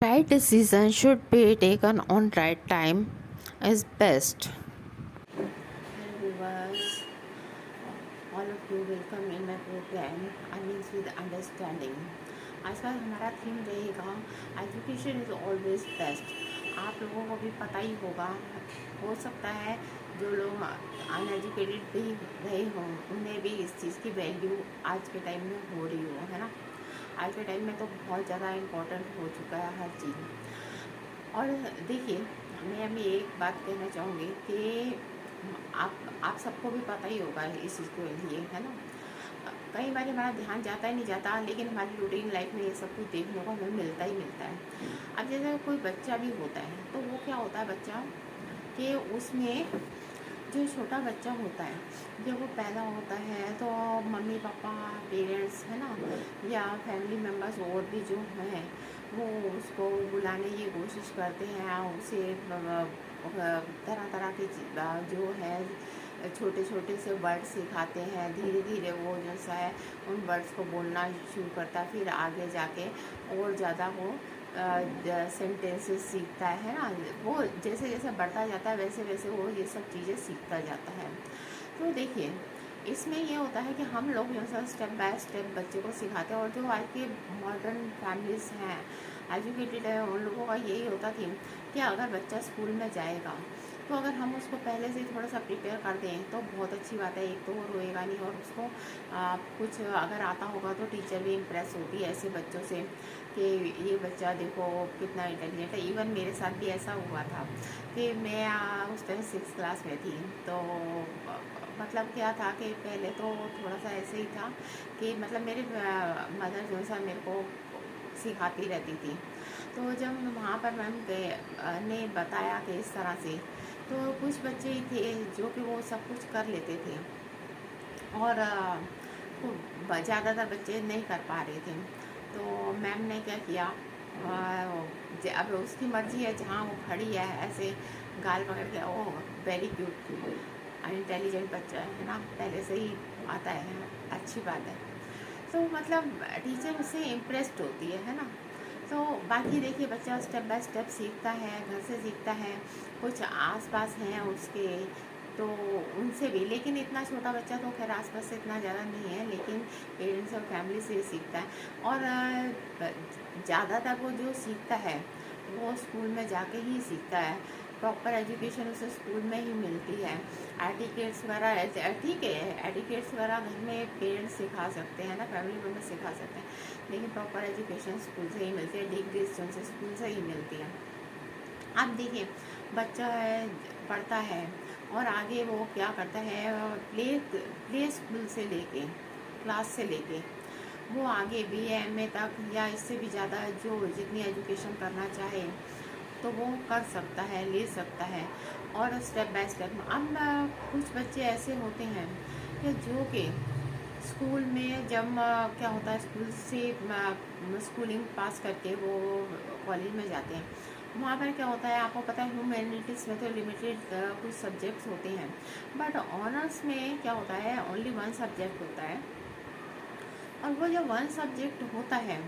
Right decision should be taken on right time is best. Hello viewers, all of you welcome in my program Earnings with Understanding. आज का हमारा theme रहेगा education is always best. आप लोगों को भी पता ही होगा, हो सकता है जो लोग अनएजुकेटेड भी रहे हों उन्हें भी इस चीज़ की वैल्यू आज के टाइम में हो रही हो, है ना। आज के टाइम में तो बहुत ज़्यादा इम्पोर्टेंट हो चुका है हर चीज़। और देखिए, मैं अभी एक बात कहना चाहूँगी कि आप सबको भी पता ही होगा इस चीज़ के लिए, है ना। कई बार हमारा ध्यान जाता ही नहीं जाता, लेकिन हमारी रूटीन लाइफ में ये सब कुछ देखने को हमें मिलता ही मिलता है। अब जैसे कोई बच्चा भी होता है तो वो क्या होता है बच्चा कि उसमें जो छोटा बच्चा होता है जब वो पैदा होता है तो मम्मी पापा पेरेंट्स, है ना, या फैमिली मेम्बर्स और भी जो हैं वो उसको बुलाने की कोशिश करते हैं, उसे तरह तरह के जो है छोटे छोटे से वर्ड सिखाते हैं। धीरे धीरे वो जो सा है उन वर्ड्स को बोलना शुरू करता है, फिर आगे जाके और ज़्यादा वो सेंटेंसेस सीखता है ना। वो जैसे जैसे बढ़ता जाता है वैसे वैसे वो ये सब चीज़ें सीखता जाता है। तो देखिए, इसमें ये होता है कि हम लोग जो है स्टेप बाय स्टेप बच्चे को सिखाते हैं। और जो आज के मॉडर्न फैमिलीज़ हैं, एजुकेटेड है, उन लोगों का यही होता थी कि अगर बच्चा स्कूल में जाएगा तो अगर हम उसको पहले से थोड़ा सा प्रिपेयर कर दें तो बहुत अच्छी बात है। एक तो वो रोएगा नहीं, और उसको कुछ अगर आता होगा तो टीचर भी इम्प्रेस होती है ऐसे बच्चों से कि ये बच्चा देखो कितना इंटेलिजेंट है। इवन मेरे साथ भी ऐसा हुआ था कि मैं उस टाइम 6th क्लास में थी। तो मतलब क्या था कि पहले तो थोड़ा सा ऐसे ही था कि मतलब मेरे मदर जो सा मेरे को सिखाती रहती थी। तो जब वहाँ पर मैम ने बताया कि इस तरह से, तो कुछ बच्चे ही थे जो कि वो सब कुछ कर लेते थे, और ज़्यादातर बच्चे नहीं कर पा रहे थे। तो मैम ने क्या किया, अब उसकी मर्जी है, जहाँ वो खड़ी है ऐसे गाल पकड़ के, ओ वेरी क्यूट इंटेलिजेंट बच्चा है ना, पहले से ही आता है, अच्छी बात है। तो मतलब टीचर उससे इम्प्रेस्ड होती है ना। तो बाकी देखिए, बच्चा स्टेप बाय स्टेप सीखता है, घर से सीखता है, कुछ आसपास हैं उसके तो उनसे भी। लेकिन इतना छोटा बच्चा तो खैर आसपास से इतना ज़्यादा नहीं है, लेकिन पेरेंट्स और फैमिली से सीखता है। और ज़्यादातर वो जो सीखता है वो स्कूल में जाके ही सीखता है। प्रॉपर एजुकेशन उसे स्कूल में ही मिलती है। एटिकेट्स वगैरह ठीक है, एटिकेट्स वगैरह घर में पेरेंट्स सिखा सकते हैं ना, फैमिली मेम्बर सिखा सकते हैं, लेकिन प्रॉपर एजुकेशन स्कूल से ही मिलती है, डिग्रीज जो से स्कूल से ही मिलती है। अब देखिए, बच्चा है, पढ़ता है और आगे वो क्या करता है, प्ले स्कूल से लेके क्लास से लेके वो आगे BA MA तक या इससे भी ज़्यादा जो जितनी एजुकेशन करना चाहे तो वो कर सकता है, ले सकता है। और स्टेप बाय स्टेप अब कुछ बच्चे ऐसे होते हैं कि जो कि स्कूल में जब क्या होता है, स्कूल से स्कूलिंग पास करके वो कॉलेज में जाते हैं। वहाँ पर क्या होता है आपको पता है, ह्यूमैनिटीज़ में तो लिमिटेड कुछ सब्जेक्ट्स होते हैं, बट ऑनर्स में क्या होता है, ओनली वन सब्जेक्ट होता है। और वो जो वन सब्जेक्ट होता है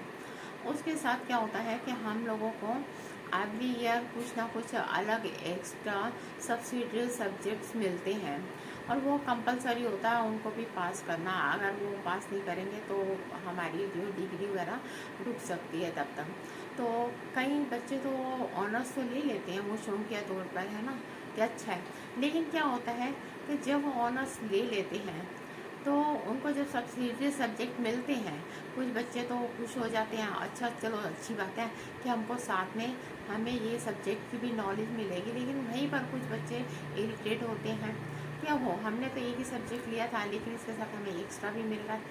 उसके साथ क्या होता है कि हम लोगों को एवरी ईयर कुछ ना कुछ अलग एक्स्ट्रा सब्सिडियरी सब्जेक्ट्स मिलते हैं, और वो कंपलसरी होता है उनको भी पास करना। अगर वो पास नहीं करेंगे तो हमारी जो डिग्री वगैरह रुक सकती है तब तक। तो कई बच्चे तो ऑनर्स तो ले लेते हैं वो शौकिया तौर पर, है ना, कि अच्छा है। लेकिन क्या होता है कि जब वो ऑनर्स ले लेते हैं तो उनको जब सब्सिडियरी सब्जेक्ट मिलते हैं, कुछ बच्चे तो खुश हो जाते हैं, अच्छा चलो अच्छी बात है कि हमको साथ में हमें ये सब्जेक्ट की भी नॉलेज मिलेगी। लेकिन वहीं पर कुछ बच्चे इरिटेट होते हैं, क्या हो हमने तो एक ही सब्जेक्ट लिया था लेकिन इसके साथ हमें एक्स्ट्रा भी मिल रहा है।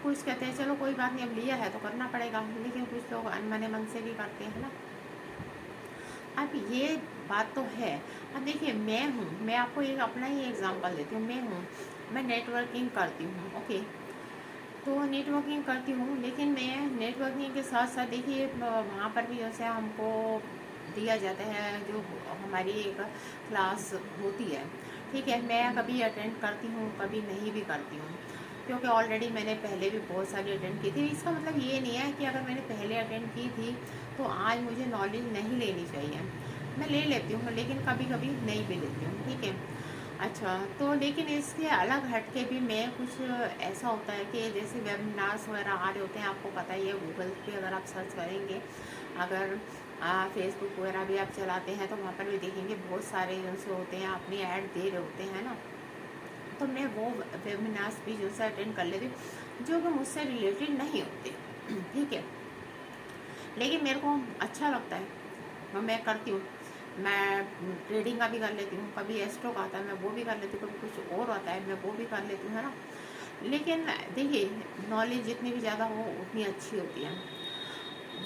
कुछ कहते हैं चलो कोई बात नहीं, अब लिया है तो करना पड़ेगा, लेकिन कुछ लोग अनमने मन से भी करते हैं ना। अब ये बात तो है। अब देखिए, मैं आपको एक अपना ही एग्जांपल देती हूँ। मैं नेटवर्किंग करती हूँ, ओके। तो नेटवर्किंग करती हूँ, लेकिन मैं नेटवर्किंग के साथ साथ देखिए वहाँ पर भी जैसे हमको दिया जाता है जो हमारी एक क्लास होती है, ठीक है। मैं कभी अटेंड करती हूँ, कभी नहीं भी करती हूँ। क्योंकि ऑलरेडी मैंने पहले भी बहुत सारी अटेंड की थी। इसका मतलब ये नहीं है कि अगर मैंने पहले अटेंड की थी तो आज मुझे नॉलेज नहीं लेनी चाहिए। मैं ले लेती हूँ, लेकिन कभी कभी नहीं भी लेती हूँ, ठीक है। अच्छा, तो लेकिन इसके अलग हट के भी मैं कुछ ऐसा होता है कि जैसे वेबिनार्स वगैरह आ रहे होते हैं, आपको पता ही है, गूगल पे अगर आप सर्च करेंगे, अगर फेसबुक वगैरह भी आप चलाते हैं तो वहाँ पर भी देखेंगे बहुत सारे जो से होते हैं अपनी ऐड दे रहे होते हैं ना। तो मैं वो वेबिनार्स भी जो से अटेंड कर लेती हूँ जो कि मुझसे रिलेटेड नहीं होते, ठीक है, लेकिन मेरे को अच्छा लगता है, और मैं करती हूँ। मैं ट्रेडिंग का भी कर लेती हूँ, कभी एस्ट्रो का आता है मैं वो भी कर लेती हूँ, कभी कुछ और आता है मैं वो भी कर लेती हूँ, है ना। लेकिन देखिए, नॉलेज जितनी भी ज़्यादा हो उतनी अच्छी होती है।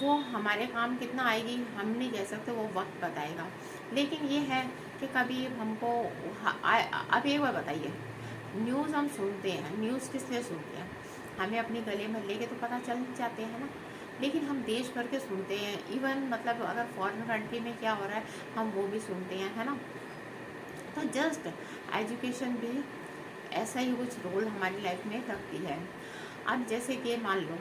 वो हमारे काम कितना आएगी हम नहीं कह सकते, वो वक्त बताएगा। लेकिन ये है कि कभी हमको अब एक बार बताइए, न्यूज़ हम सुनते हैं, न्यूज़ किस लिए सुनते हैं? हमें अपनी गले में लेके तो पता चल जाते हैं ना, लेकिन हम देश भर के सुनते हैं। इवन मतलब अगर फॉरेन कंट्री में क्या हो रहा है हम वो भी सुनते हैं, है ना। तो जस्ट एजुकेशन भी ऐसा ही कुछ रोल हमारी लाइफ में रखती है। अब जैसे कि मान लो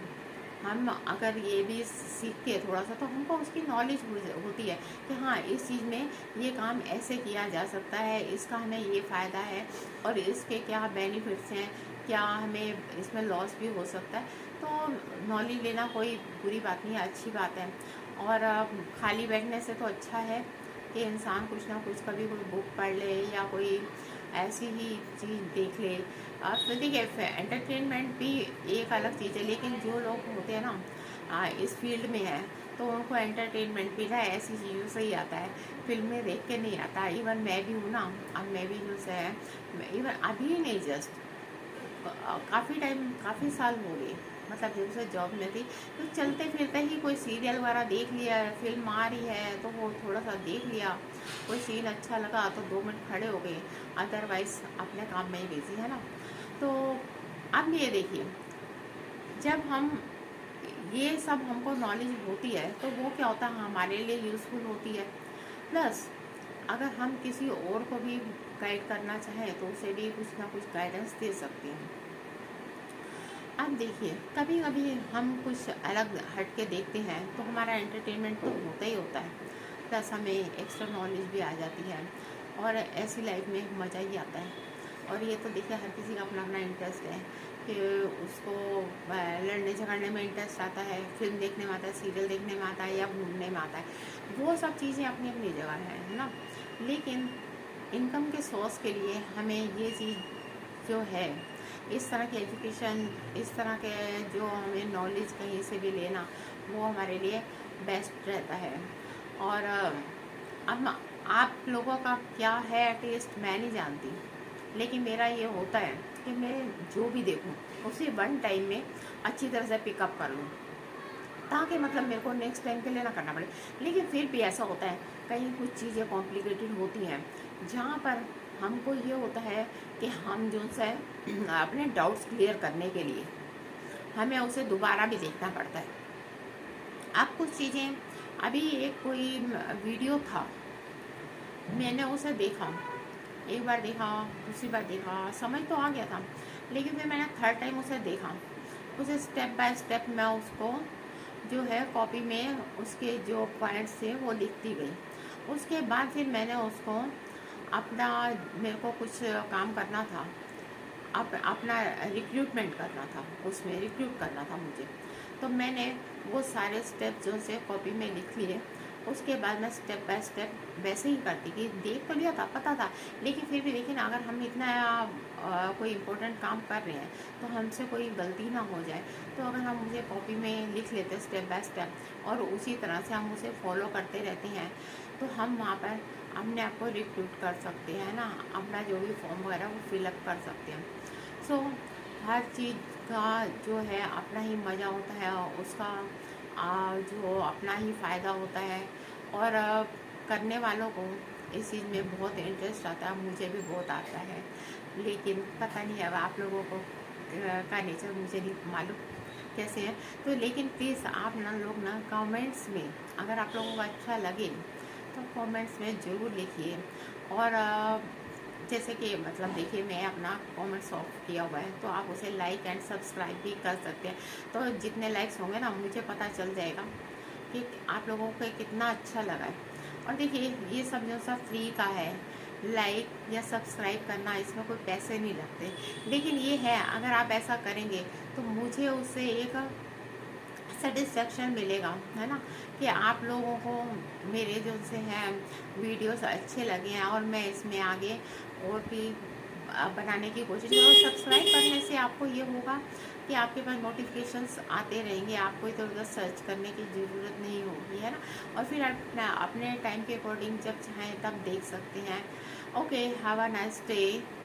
हम अगर ये भी सीखते हैं थोड़ा सा, तो हमको उसकी नॉलेज होती है कि हाँ, इस चीज़ में ये काम ऐसे किया जा सकता है, इसका हमें ये फ़ायदा है और इसके क्या बेनिफिट्स हैं, क्या हमें इसमें लॉस भी हो सकता है। तो नॉलेज लेना कोई बुरी बात नहीं है, अच्छी बात है। और खाली बैठने से तो अच्छा है कि इंसान कुछ ना कुछ कभी कोई बुक पढ़ ले या कोई ऐसी ही चीज़ देख ले। तो देखिए, एंटरटेनमेंट भी एक अलग चीज़ है, लेकिन जो लोग होते हैं ना इस फील्ड में है, तो उनको एंटरटेनमेंट भी ना ऐसी चीज़ों से ही आता है, फिल्में देख के नहीं आता। इवन मैं भी हूँ ना, अब मैं भी जो है, इवन अभी नहीं, जस्ट काफ़ी टाइम, काफ़ी साल हो गए, मतलब जब से जॉब में थी, तो चलते फिरते ही कोई सीरियल वगैरह देख लिया, फिल्म आ रही है तो वो थोड़ा सा देख लिया, कोई सीन अच्छा लगा तो 2 मिनट खड़े हो गए, अदरवाइज अपने काम में ही बिजी, है ना। तो अब ये देखिए, जब हम ये सब हमको नॉलेज होती है तो वो क्या होता है, हमारे लिए यूज़फुल होती है। प्लस अगर हम किसी और को भी गाइड करना चाहें तो उसे भी कुछ ना कुछ गाइडेंस दे सकते हैं। अब देखिए, कभी कभी हम कुछ अलग हट के देखते हैं तो हमारा एंटरटेनमेंट तो होता ही होता है, प्लस हमें एक्स्ट्रा नॉलेज भी आ जाती है और ऐसी लाइफ में मज़ा ही आता है। और ये तो देखिए, हर किसी का अपना अपना इंटरेस्ट है कि उसको लड़ने झगड़ने में इंटरेस्ट आता है, फिल्म देखने में आता है, सीरियल देखने में आता है या घूमने में आता है। वो सब चीज़ें अपनी अपनी जगह है ना। लेकिन इनकम के सोर्स के लिए हमें ये चीज़ जो है, इस तरह की एजुकेशन, इस तरह के जो हमें नॉलेज कहीं से भी लेना, वो हमारे लिए बेस्ट रहता है। और अब आप लोगों का क्या है टेस्ट मैं नहीं जानती, लेकिन मेरा ये होता है कि मैं जो भी देखूं उसे वन टाइम में अच्छी तरह से पिकअप कर लूँ, ताकि मतलब मेरे को नेक्स्ट टाइम के लिए ना करना पड़े। लेकिन फिर भी ऐसा होता है, कहीं कुछ चीज़ें कॉम्प्लिकेटेड होती हैं जहाँ पर हमको ये होता है कि हम जो है अपने डाउट्स क्लियर करने के लिए हमें उसे दोबारा भी देखना पड़ता है। अब कुछ चीज़ें, अभी एक कोई वीडियो था, मैंने उसे देखा, एक बार देखा, दूसरी बार देखा, समझ तो आ गया था, लेकिन फिर मैंने थर्ड टाइम उसे देखा, उसे स्टेप बाय स्टेप मैं उसको जो है कॉपी में उसके जो पॉइंट्स थे वो लिखती गई। उसके बाद फिर मैंने उसको अपना, मेरे को कुछ काम करना था, अपना रिक्रूटमेंट करना था, उसमें रिक्रूट करना था मुझे, तो मैंने वो सारे स्टेप जो से कॉपी में लिख लिए। उसके बाद मैं स्टेप बाय स्टेप वैसे ही करती कि देख तो लिया था, पता था, लेकिन फिर भी लेकिन अगर हम इतना कोई इम्पोर्टेंट काम कर रहे हैं तो हमसे कोई गलती ना हो जाए, तो अगर हम मुझे कॉपी में लिख लेते स्टेप बाय स्टेप और उसी तरह से हम उसे फॉलो करते रहते हैं, तो हम वहाँ पर अपने आप को रिक्रूट कर सकते हैं ना, अपना जो भी फॉर्म वगैरह वो फिलअप कर सकते हैं। सो हर चीज़ का जो है अपना ही मज़ा होता है, उसका जो अपना ही फ़ायदा होता है, और करने वालों को इस चीज़ में बहुत इंटरेस्ट आता है, मुझे भी बहुत आता है, लेकिन पता नहीं अब आप लोगों को का नेचर मुझे नहीं मालूम कैसे है। तो लेकिन प्लीज़ आप ना लोग ना कमेंट्स में, अगर आप लोगों को अच्छा लगे तो कमेंट्स में ज़रूर लिखिए। और जैसे कि मतलब देखिए मैं अपना कमेंट्स ऑफ किया हुआ है, तो आप उसे लाइक एंड सब्सक्राइब भी कर सकते हैं। तो जितने लाइक्स होंगे ना, मुझे पता चल जाएगा कि आप लोगों को कितना अच्छा लगा है। और देखिए ये सब जो सब फ्री का है, लाइक या सब्सक्राइब करना, इसमें कोई पैसे नहीं लगते। लेकिन ये है, अगर आप ऐसा करेंगे तो मुझे उससे एक सेटिस्फेक्शन मिलेगा, है ना, कि आप लोगों को मेरे जो से हैं वीडियोस अच्छे लगे हैं और मैं इसमें आगे और भी बनाने की कोशिश करूँ। सब्सक्राइब करने से आपको ये होगा कि आपके पास नोटिफिकेशंस आते रहेंगे, आपको इधर उधर सर्च करने की ज़रूरत नहीं होगी, है ना। और फिर आप अपने टाइम के अकॉर्डिंग जब चाहें तब देख सकते हैं। Okay, have a nice day.